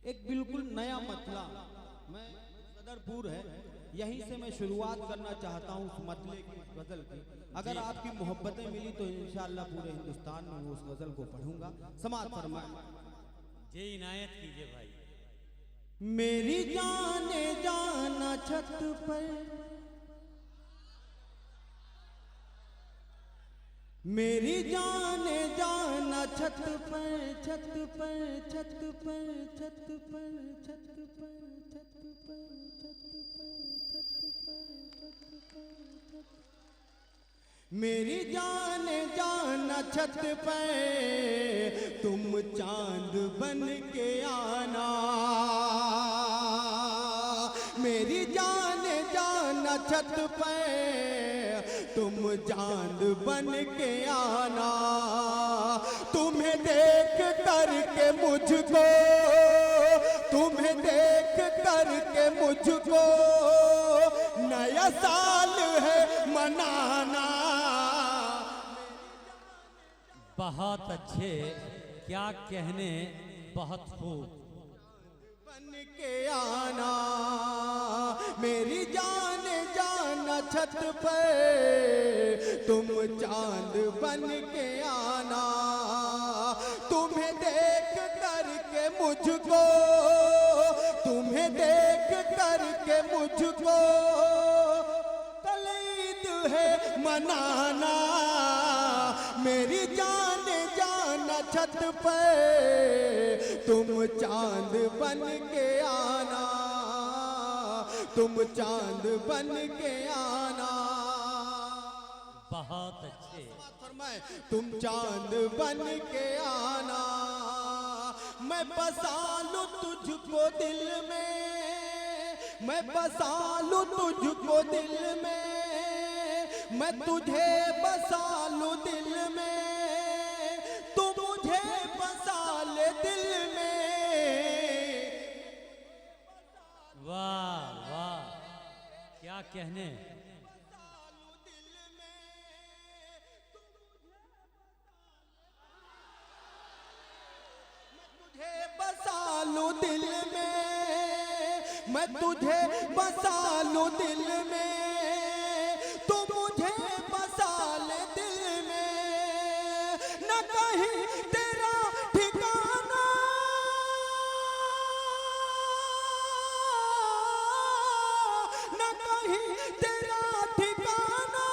एक बिल्कुल नया मतला, मैं सदरपुर है, यहीं से मैं शुरुआत करना चाहता हूँ उस मतले की, गजल की। अगर आपकी मोहब्बतें मिली तो इंशाअल्लाह पूरे हिंदुस्तान में वो उस गजल को पढ़ूंगा। समाअत फरमाए। जी इनायत कीजिए भाई। मेरी जाने जाना छत पर, मेरी जाने जाना छत पर, छत पर, छत पर, छत पर, छत पर, छत पर, छत पर, छत पर, छत पर। मेरी जाने जाना छत पे, तुम चांद बन के आना। मेरी जाने जाना छत पे, तुम चांद बन के आना। तुम्हें देख करके मुझको, तुम्हें देख करके मुझको नया साल है मनाना। बहुत अच्छे, क्या कहने, बहुत खूब। बन के आना, मेरी जान जाना छत पे, तुम चांद बन के आना। तुम्हें देख करके मुझको, तुम्हें देख करके मुझको कल ईद है मनाना। मेरी जान जाना छत पे, तुम चांद बन के आना। तुम चांद बन के आना। बहुत अच्छे। फरमाए, तुम चांद बन के आना। मैं बसा लूं तुझको दिल में, मैं बसा लूं तुझको दिल में, मैं तुझे बसा लूं दिल में, तू मुझे बसा ले दिल में। वाह वाह, क्या कहने। बसा लूं दिल में, मैं तुझे बसा लूं दिल में, तू मुझे बसा ले दिल में। न कहीं तेरा ठिकाना, न कहीं तेरा ठिकाना,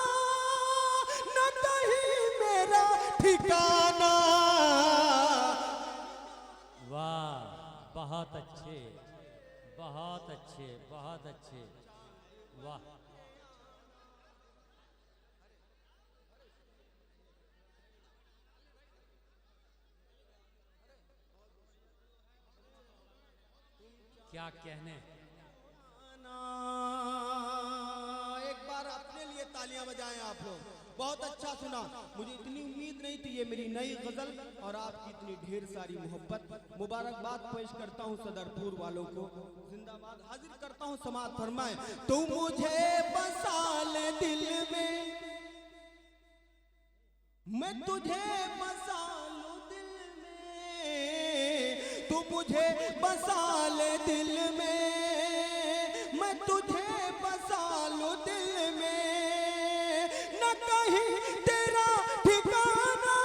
न कहीं मेरा ठिकाना। वाह, बहुत अच्छे, बहुत अच्छे, बहुत अच्छे। वाह, क्या कहने। एक बार अपने लिए तालियां बजाएं आप लोग। बहुत अच्छा सुना, मुझे इतनी उम्मीद नहीं थी। ये मेरी नई गजल और आपकी इतनी ढेर सारी मोहब्बत। मुबारकबाद पेश करता हूँ सदरपुर वालों को, जिंदाबाद हाजिर करता हूँ। समाअत फरमाए। तू मुझे बसा ले दिल में, मैं तुझे बसा लूं दिल में, तू मुझे बसा ले दिल में, मैं तुझे बसा लूं दिल में। न कहीं तेरा ठिकाना,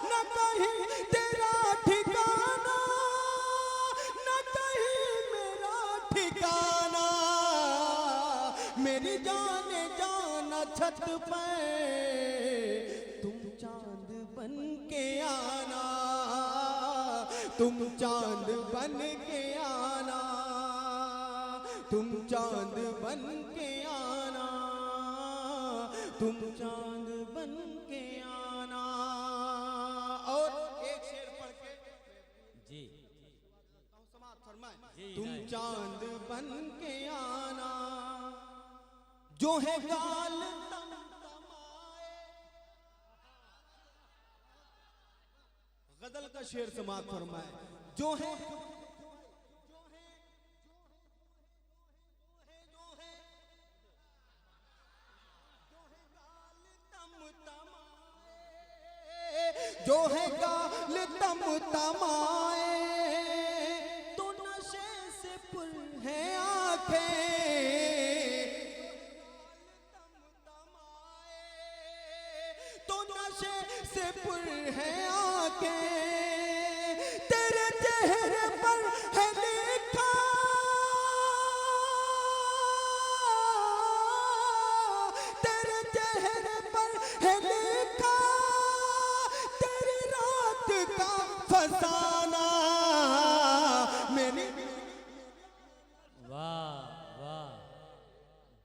न कहीं तेरा ठिकाना, न कहीं मेरा ठिकाना। मेरी जाने जाना छत पे, तुम चांद बन के आना। तुम चांद बन के आना, तुम चांद बन के आना, तुम चांद बन के आना। और एक शेर पढ़ के जी समाअत फरमाए। जी, तुम इनायत। चांद बन के आना, जो है गाल तमतमाए। गजल का शेर समाअत फरमाए। जो है गाल तमतमाए, जो है गाल तम तमाए तो नशे से पुर है आंखें, तो नशे से पुर है आंखें, तेरे चेहरे पर है लिखा, तेरे चेहरे पर है लिखा, तेरी रात का फसाना मेरी। वाह वाह,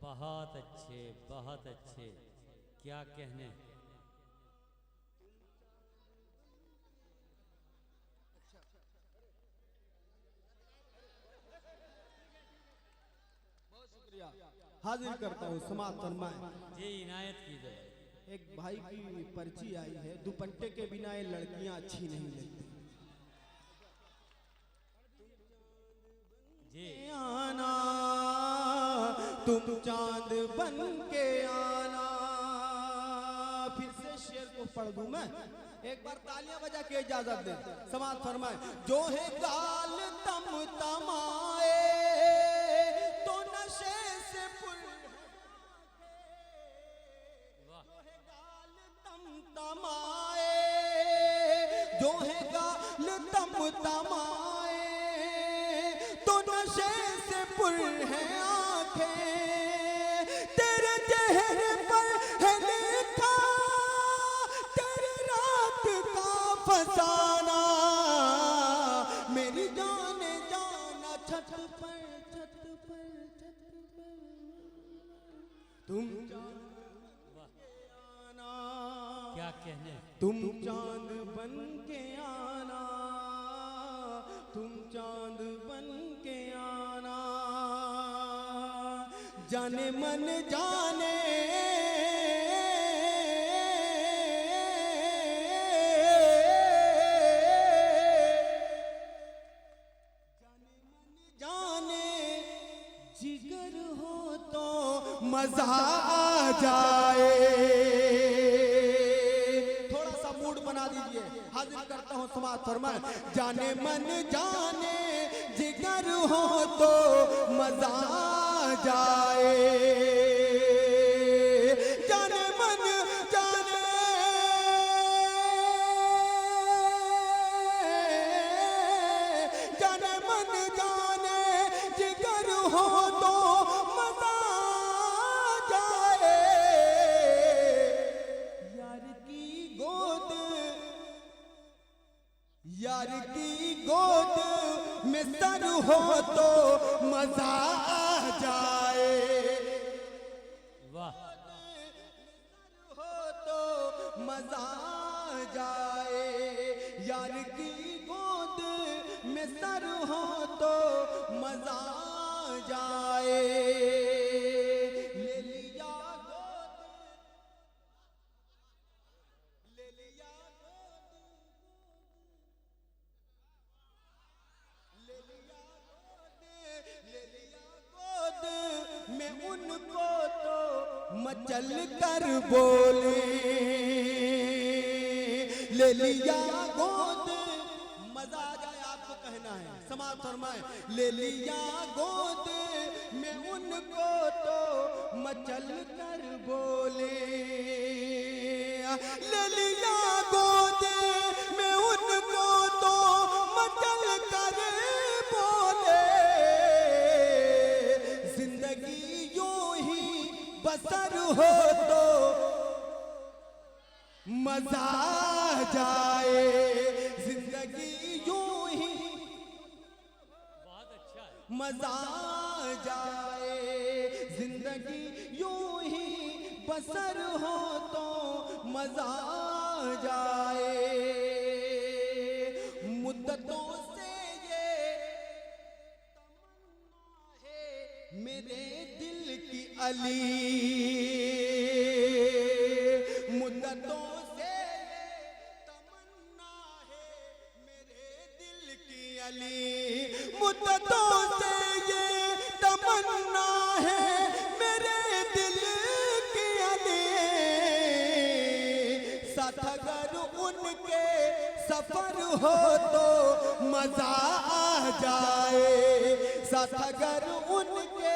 बहुत अच्छे बहुत अच्छे, क्या कहने। हाजिर करता हूँ समाज फरमाए। जी इनायत कीजिए। एक भाई की पर्ची आई है, दुपट्टे के बिना ये लड़कियां अच्छी नहीं लगती। जी आना तुम चांद बन के आना। फिर से शेर को पढ़ दूं मैं, एक बार तालियां बजा के इजाजत दे। समाज फरमाए। जो है गाल तम तमाए तो नशे से पुर, जो है गाल तम तमाए, जो है गाल तम तमाए तो नशे से पुर है आंखें, तेरे चेहरे पर है लिखा, तेरी रात का फसाना मेरी जाने जाना। छत पर तुम आना, क्या कहने। तुम चांद बन के आना, तुम चांद बन के आना, जाने मन जाने जाने जिगर हो तो मजा आ जाए। थोड़ा सा मूड बना दीजिए। हाजिर करता हूँ समाज फरमाए। जाने मन जाने जिगर हो तो मजा आ जाए, जाने मन जाने जाने मन जाने जिगर हो तो मजा आ जाए। यार की गोद, यार की गोद में सर हो तो मजा आ जाए, वाह हो तो मजा आ जाए। यार की गोद में सर हो तो मजा आ जाए। ले लिया गोद, ले लिया गोद, ले लिया गोद, ले लिया गोद में उनको तो मचल कर बोले। ले लिया गोद, मजा आ जाए आपको कहना है। समाज फरमाए। ले लिया गोद में उनको तो मचल कर बोले, ले लिया गोद में उनको तो मचल कर बोले। जिंदगी यूं ही बसर हो तो मजा आ जाए, जिंदगी यूं ही बहुत अच्छा है। मजा आ जाए। जिंदगी यूं ही बसर हो तो मजा आ जाए। मुद्दतों से ये तमन्ना है मेरे दिल की अली, मुद्दतों से ये तमन्ना है मेरे दिल की अली, मुद्दतों से ये तमन्ना है मेरे दिल की अली। साथ अगर उनके सफर हो तो मजा आ जाए, साथ अगर उनके